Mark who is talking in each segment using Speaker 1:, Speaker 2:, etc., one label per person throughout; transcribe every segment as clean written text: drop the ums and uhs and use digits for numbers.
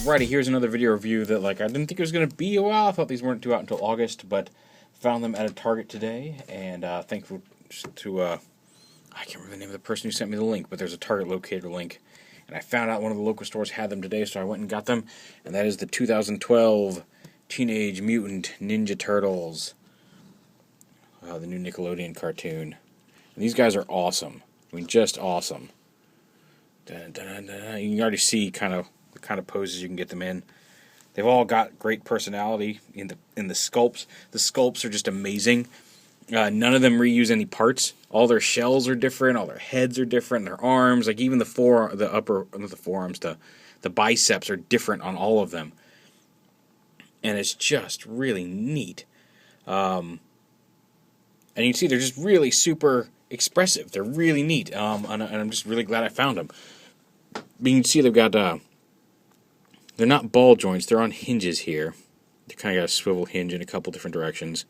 Speaker 1: Alrighty, here's another video review that, like, I didn't think it was going to be a while. I thought these weren't due out until August, but found them at a Target today, and thankful to, I can't remember the name of the person who sent me the link, but there's a Target locator link, and I found out one of the local stores had them today, so I went and got them, and that is the 2012 Teenage Mutant Ninja Turtles, the new Nickelodeon cartoon. And these guys are awesome. I mean, just awesome. Dun, dun, dun. You can already see kind of the kind of poses you can get them in. They've all got great personality in the sculpts. The sculpts are just amazing. None of them reuse any parts. All their shells are different. All their heads are different. Their arms, like even the biceps are different on all of them. And it's just really neat. And you can see they're just really super expressive. They're really neat. And I'm just really glad I found them. But you can see they've got, they're not ball joints, they're on hinges here. They kind of got a swivel hinge in a couple different directions.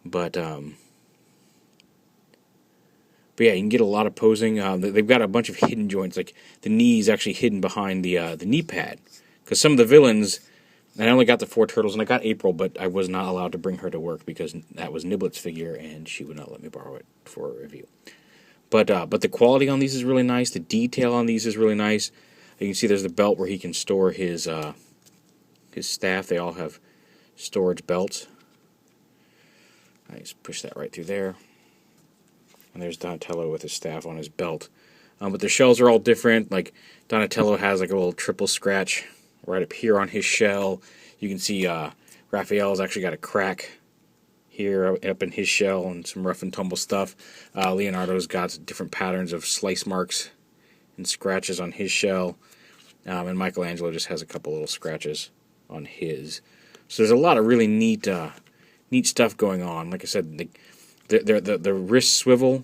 Speaker 1: But yeah, you can get a lot of posing. They've got a bunch of hidden joints, like the knee is actually hidden behind the knee pad. Because some of the villains, and I only got the 4 turtles, and I got April, but I was not allowed to bring her to work because that was Niblet's figure, and she would not let me borrow it for a review. But the quality on these is really nice. The detail on these is really nice. You can see there's the belt where he can store his staff. They all have storage belts. I just push that right through there. And there's Donatello with his staff on his belt. But the shells are all different. Like Donatello has like a little triple scratch right up here on his shell. You can see Raphael's actually got a crack here up in his shell and some rough and tumble stuff. Leonardo's got different patterns of slice marks and scratches on his shell. And Michelangelo just has a couple little scratches on his. So there's a lot of really neat stuff going on. Like I said, the wrist swivel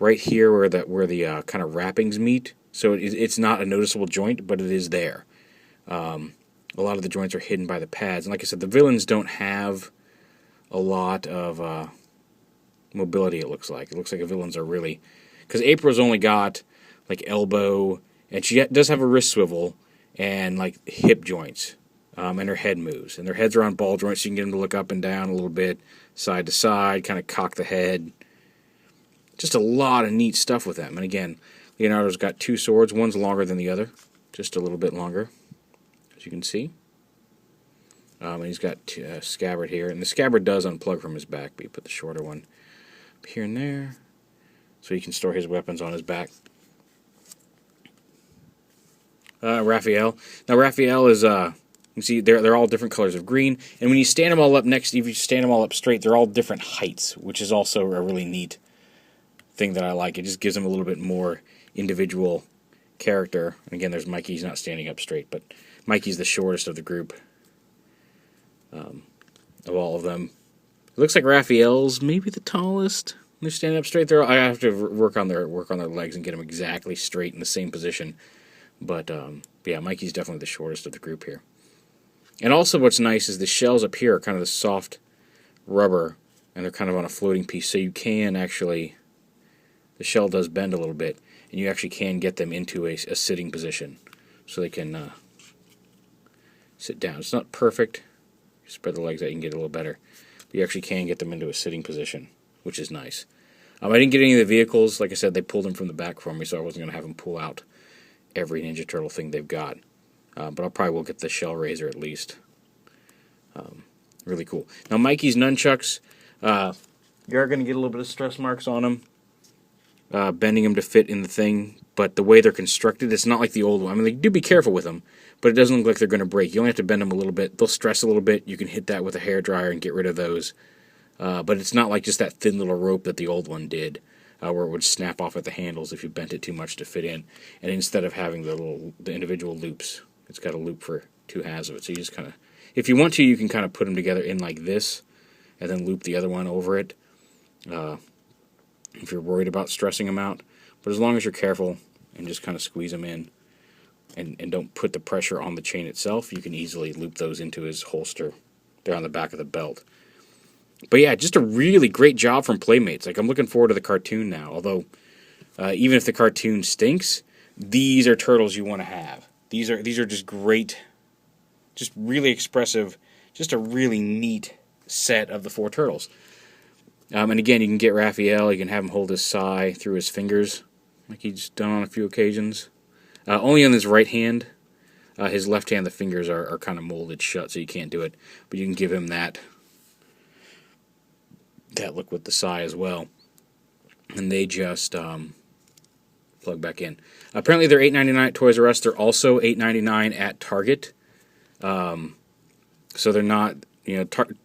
Speaker 1: right here where the kind of wrappings meet. So it's not a noticeable joint, but it is there. A lot of the joints are hidden by the pads. And like I said, the villains don't have a lot of mobility, it looks like. It looks like the villains are really... Because April's only got like elbow, and she does have a wrist swivel, and like hip joints, and her head moves. And their heads are on ball joints, so you can get them to look up and down a little bit, side to side, kind of cock the head. Just a lot of neat stuff with them. And again, Leonardo's got 2 swords. One's longer than the other, just a little bit longer, as you can see. And he's got a scabbard here. And the scabbard does unplug from his back, but you put the shorter one up here and there, so he can store his weapons on his back. Raphael. Now, Raphael is, you can see they're all different colors of green. And when you stand them all up if you stand them all up straight, they're all different heights, which is also a really neat thing that I like. It just gives them a little bit more individual character. And again, there's Mikey. He's not standing up straight, but Mikey's the shortest of the group. Of all of them. It looks like Raphael's maybe the tallest. They're standing up straight. I have to work on their legs and get them exactly straight in the same position. But yeah, Mikey's definitely the shortest of the group here. And also what's nice is the shells up here are kind of the soft rubber, and they're kind of on a floating piece, so you can actually, the shell does bend a little bit, and you actually can get them into a sitting position, so they can sit down. It's not perfect. You spread the legs out, you can get it a little better. But you actually can get them into a sitting position, which is nice. I didn't get any of the vehicles. Like I said, they pulled them from the back for me, so I wasn't going to have them pull out every Ninja Turtle thing they've got. But I probably will get the shell raiser at least. Really cool. Now, Mikey's nunchucks, you are going to get a little bit of stress marks on them, bending them to fit in the thing. But the way they're constructed, it's not like the old one. I mean, they do be careful with them, but it doesn't look like they're going to break. You only have to bend them a little bit. They'll stress a little bit. You can hit that with a hairdryer and get rid of those. But it's not like just that thin little rope that the old one did, where it would snap off at the handles if you bent it too much to fit in. And instead of having the individual loops, it's got a loop for 2 halves of it. So you just kind of, if you want to, you can kind of put them together in like this, and then loop the other one over it, if you're worried about stressing them out. But as long as you're careful and just kind of squeeze them in, and don't put the pressure on the chain itself, you can easily loop those into his holster there on the back of the belt. But yeah, just a really great job from Playmates. Like, I'm looking forward to the cartoon now, although even if the cartoon stinks, these are turtles you want to have. These are just great just really expressive, just a really neat set of the four turtles. And again, you can get Raphael, you can have him hold his sai through his fingers, like he's done on a few occasions. Only on his right hand. His left hand, the fingers are kind of molded shut, so you can't do it. But you can give him that look with the sai as well. And they just plug back in. Apparently they're $8.99 at Toys R Us. They're also $8.99 at Target. So they're not,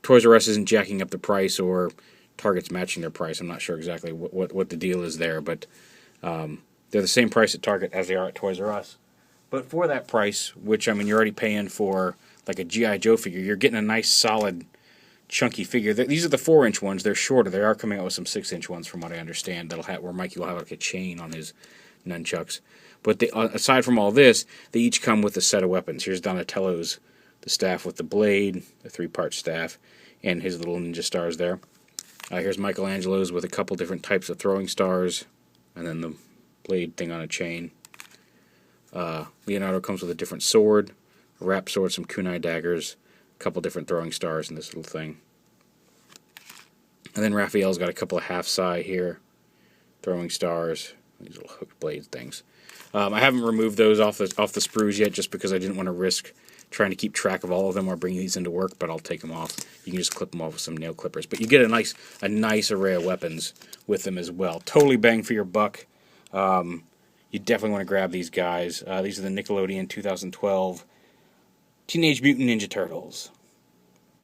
Speaker 1: Toys R Us isn't jacking up the price, or Target's matching their price. I'm not sure exactly what the deal is there, but they're the same price at Target as they are at Toys R Us. But for that price, which, I mean, you're already paying for like a G.I. Joe figure, you're getting a nice, solid, chunky figure. These are the 4-inch ones. They're shorter. They are coming out with some 6-inch ones, from what I understand, where Mikey will have like a chain on his nunchucks. But aside from all this, they each come with a set of weapons. Here's Donatello's, the staff with the blade, the 3-part staff, and his little ninja stars there. Here's Michelangelo's with a couple different types of throwing stars, and then the blade thing on a chain. Leonardo comes with a different sword, a wrap sword, some kunai daggers, a couple different throwing stars, and this little thing. And then Raphael's got a couple of half sai here, throwing stars, these little hook blade things. I haven't removed those off the sprues yet, just because I didn't want to risk trying to keep track of all of them while bringing these into work, but I'll take them off. You can just clip them off with some nail clippers. But you get a nice array of weapons with them as well. Totally bang for your buck. You definitely want to grab these guys. These are the Nickelodeon 2012 Teenage Mutant Ninja Turtles.